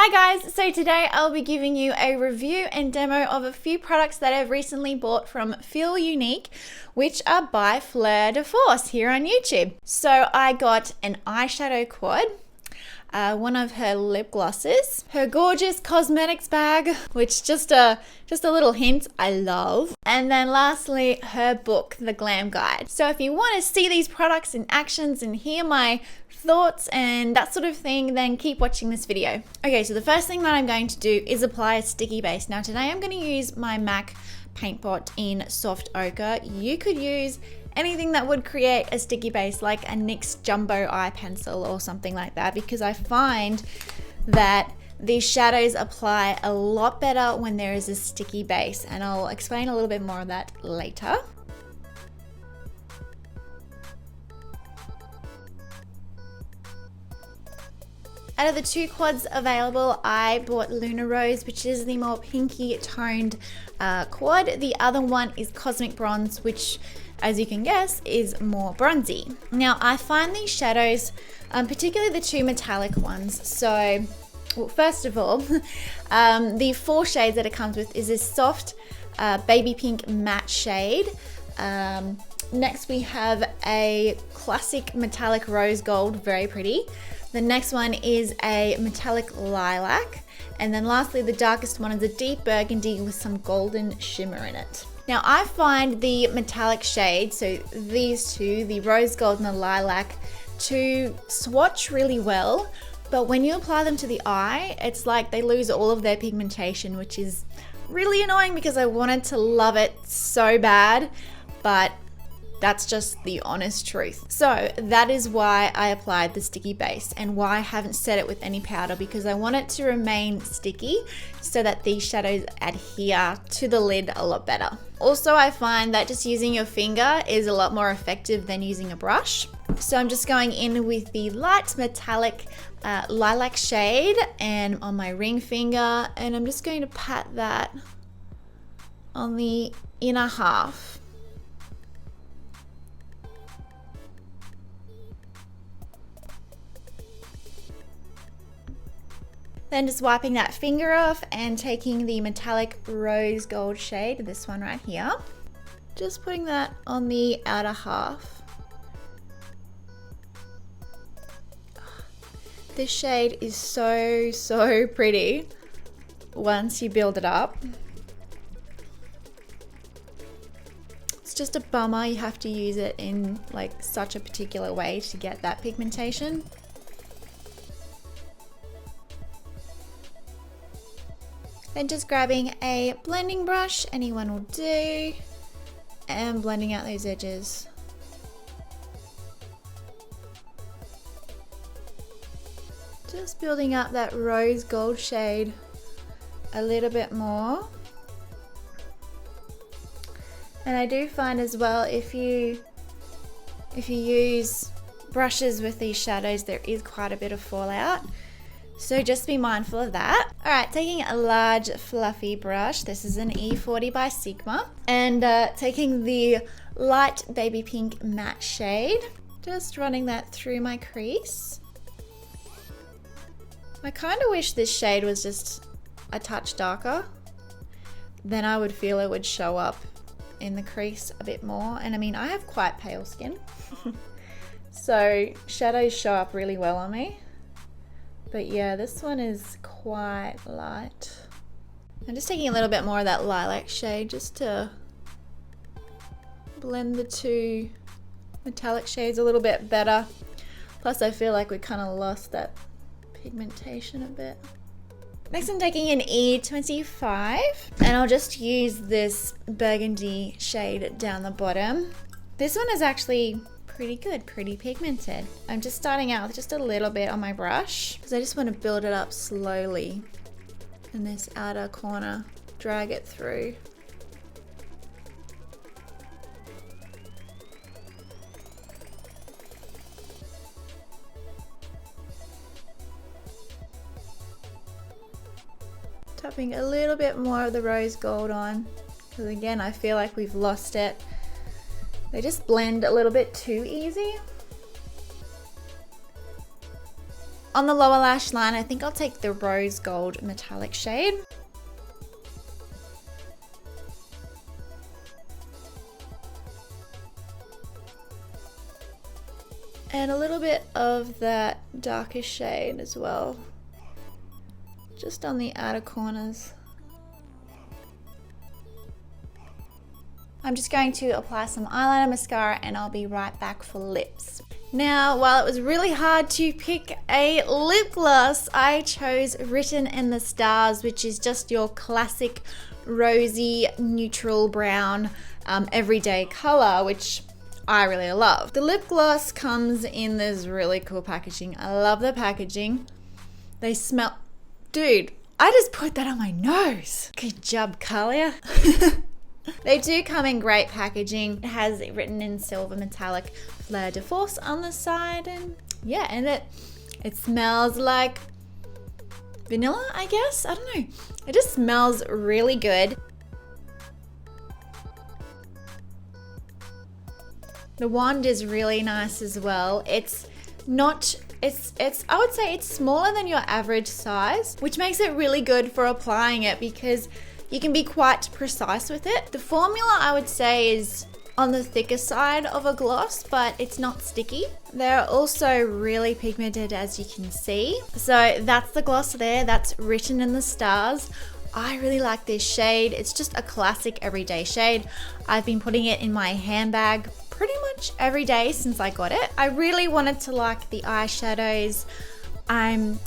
Hi guys, so today I'll be giving you a review and demo of a few products that I've recently bought from Feel Unique, which are by Fleur De Force here on YouTube. So I got an eyeshadow quad, one of her lip glosses, her gorgeous cosmetics bag, which just a little hint, I love. And then lastly, her book, The Glam Guide. So if you want to see these products in actions and hear my thoughts and that sort of thing, then keep watching this video. Okay, so the first thing that I'm going to do is apply a sticky base. Now today I'm going to use my MAC paint pot in soft ochre. You could use anything that would create a sticky base, like a NYX jumbo eye pencil or something like that, because I find that these shadows apply a lot better when there is a sticky base, and I'll explain a little bit more of that later. Out of the two quads available, I bought Luna Rose, which is the more pinky toned quad. The other one is Cosmic Bronze, which, as you can guess, is more bronzy. Now, I find these shadows, particularly the two metallic ones, so, well, first of all, the 4 shades that it comes with is this soft baby pink matte shade. Next we have a classic metallic rose gold, very pretty. The next one is a metallic lilac. And then lastly, the darkest one is a deep burgundy with some golden shimmer in it. Now I find the metallic shades, so these two, the rose gold and the lilac, to swatch really well. But when you apply them to the eye, it's like they lose all of their pigmentation, which is really annoying because I wanted to love it so bad, but that's just the honest truth. So that is why I applied the sticky base and why I haven't set it with any powder, because I want it to remain sticky so that these shadows adhere to the lid a lot better. Also, I find that just using your finger is a lot more effective than using a brush. So I'm just going in with the light metallic lilac shade and on my ring finger, and I'm just going to pat that on the inner half. Then just wiping that finger off and taking the metallic rose gold shade, this one right here, just putting that on the outer half. This shade is so pretty once you build it up. It's just a bummer you have to use it in like such a particular way to get that pigmentation. Then just grabbing a blending brush, anyone will do, and blending out those edges. Just building up that rose gold shade a little bit more. And I do find as well, if you use brushes with these shadows, there is quite a bit of fallout. So just be mindful of that. All right, taking a large fluffy brush, this is an E40 by Sigma, and taking the light baby pink matte shade, just running that through my crease. I kind of wish this shade was just a touch darker. Then I would feel it would show up in the crease a bit more. And I mean, I have quite pale skin, so shadows show up really well on me. But yeah, this one is quite light. I'm just taking a little bit more of that lilac shade just to blend the two metallic shades a little bit better. Plus I feel like we kind of lost that pigmentation a bit. Next I'm taking an E25 and I'll just use this burgundy shade down the bottom. This one is actually pretty good, pretty pigmented. I'm just starting out with just a little bit on my brush because I just want to build it up slowly in this outer corner, drag it through. Tapping a little bit more of the rose gold on because again I feel like we've lost it. They just blend a little bit too easy. On the lower lash line, I think I'll take the rose gold metallic shade. And a little bit of that darker shade as well, just on the outer corners. I'm just going to apply some eyeliner, mascara, and I'll be right back for lips. Now, while it was really hard to pick a lip gloss, I chose Written in the Stars, which is just your classic rosy, neutral brown, everyday color, which I really love. The lip gloss comes in this really cool packaging. I love the packaging. They smell, dude, I just put that on my nose. Good job, Kalia. They do come in great packaging. It has it written in silver metallic Fleur De Force on the side, and yeah, and it smells like vanilla, I guess. I don't know. It just smells really good. The wand is really nice as well. It's I would say it's smaller than your average size, which makes it really good for applying it because you can be quite precise with it. The formula, I would say, is on the thicker side of a gloss, but it's not sticky. They're also really pigmented, as you can see. So that's the gloss there. That's Written in the Stars. I really like this shade. It's just a classic everyday shade. I've been putting it in my handbag pretty much every day since I got it. I really wanted to like the eyeshadows. I'm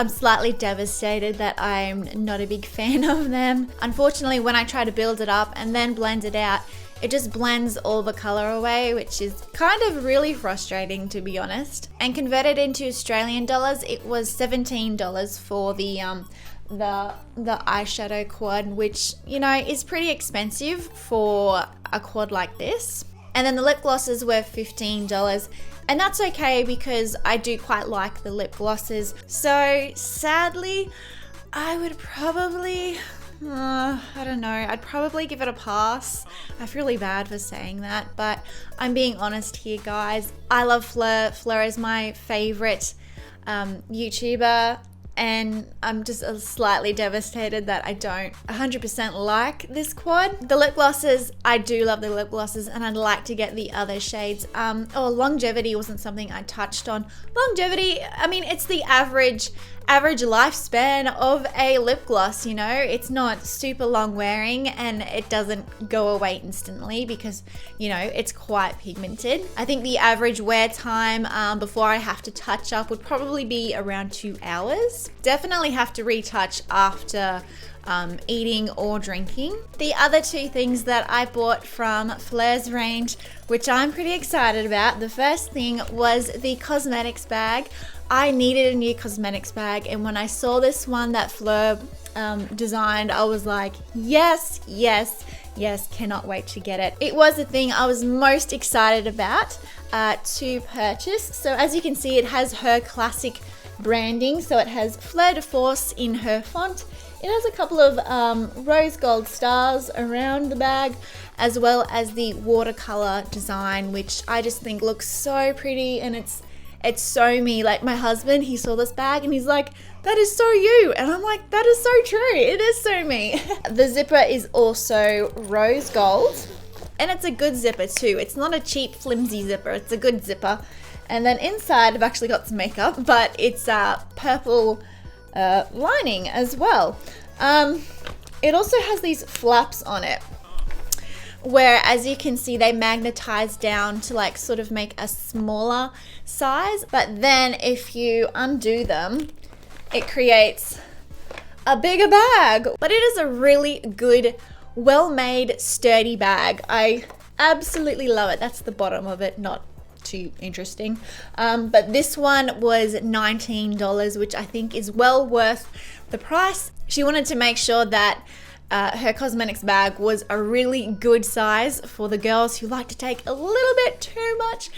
slightly devastated that I'm not a big fan of them. Unfortunately, when I try to build it up and then blend it out, it just blends all the color away, which is kind of really frustrating, to be honest. And converted into Australian dollars, it was $17 for the eyeshadow quad, which, you know, is pretty expensive for a quad like this. And then the lip glosses were $15. And that's okay because I do quite like the lip glosses. So sadly, I would probably, I don't know, I'd probably give it a pass. I feel really bad for saying that, but I'm being honest here, guys. I love Fleur. Fleur is my favorite YouTuber. And I'm just slightly devastated that I don't 100% like this quad. The lip glosses, I do love the lip glosses, and I'd like to get the other shades. Longevity wasn't something I touched on. Longevity, I mean, it's the average lifespan of a lip gloss, you know. It's not super long wearing and it doesn't go away instantly because, you know, it's quite pigmented. I think the average wear time before I have to touch up would probably be around 2 hours. Definitely have to retouch after eating or drinking. The other two things that I bought from Fleur's range, which I'm pretty excited about, the first thing was the cosmetics bag. I needed a new cosmetics bag, and when I saw this one that Fleur designed, I was like, yes, yes, yes, cannot wait to get it. It was the thing I was most excited about to purchase. So as you can see, it has her classic branding. So it has Fleur De Force in her font. It has a couple of rose gold stars around the bag, as well as the watercolor design, which I just think looks so pretty, and it's so me. Like, my husband, he saw this bag and he's like, that is so you. And I'm like, that is so true. It is so me. The zipper is also rose gold, and it's a good zipper too. It's not a cheap flimsy zipper. It's a good zipper. And then inside, I've actually got some makeup, but it's purple lining as well. It also has these flaps on it, where, as you can see, they magnetize down to like sort of make a smaller size, but then if you undo them, it creates a bigger bag. But it is a really good, well-made, sturdy bag. I absolutely love it. That's the bottom of it, not too interesting. But this one was $19, which I think is well worth the price. She wanted to make sure that her cosmetics bag was a really good size for the girls who like to take a little bit too much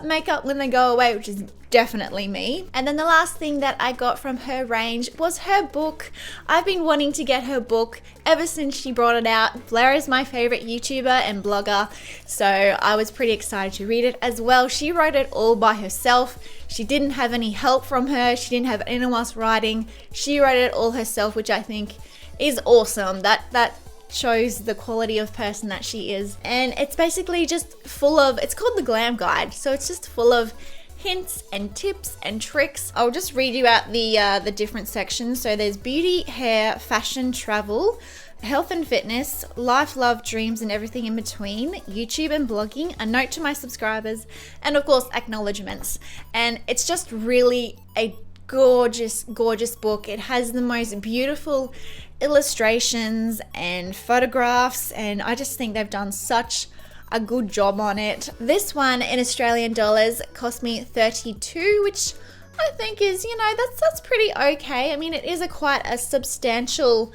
makeup when they go away, which is definitely me. And then the last thing that I got from her range was her book. I've been wanting to get her book ever since she brought it out. Fleur is my favorite YouTuber and blogger, so I was pretty excited to read it as well. She wrote it all by herself. She didn't have any help from her. She didn't have anyone else writing. She wrote it all herself, which I think is awesome. That shows the quality of person that she is. And it's basically just full of, it's called the Glam Guide, so it's just full of hints and tips and tricks. I'll just read you out the different sections. So there's beauty, hair, fashion, travel, health and fitness, life, love, dreams, and everything in between, YouTube and blogging, a note to my subscribers, and of course acknowledgements. And it's just really a gorgeous book. It has the most beautiful illustrations and photographs, and I just think they've done such a good job on it. This one in Australian dollars cost me $32, which I think is, you know, that's pretty okay. I mean, it is quite a substantial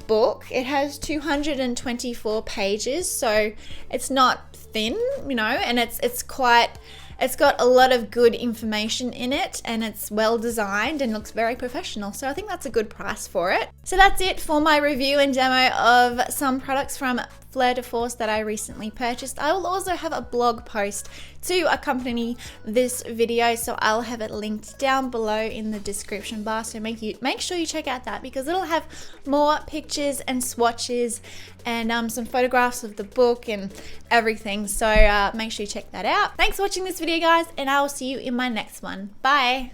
book. It has 224 pages, so it's not thin, you know, and it's got a lot of good information in it, and it's well designed and looks very professional. So I think that's a good price for it. So that's it for my review and demo of some products from FleurDeForce that I recently purchased. I will also have a blog post to accompany this video, so I'll have it linked down below in the description bar. So make sure you check out that, because it'll have more pictures and swatches and some photographs of the book and everything. So make sure you check that out. Thanks for watching this video, guys, and I will see you in my next one. Bye.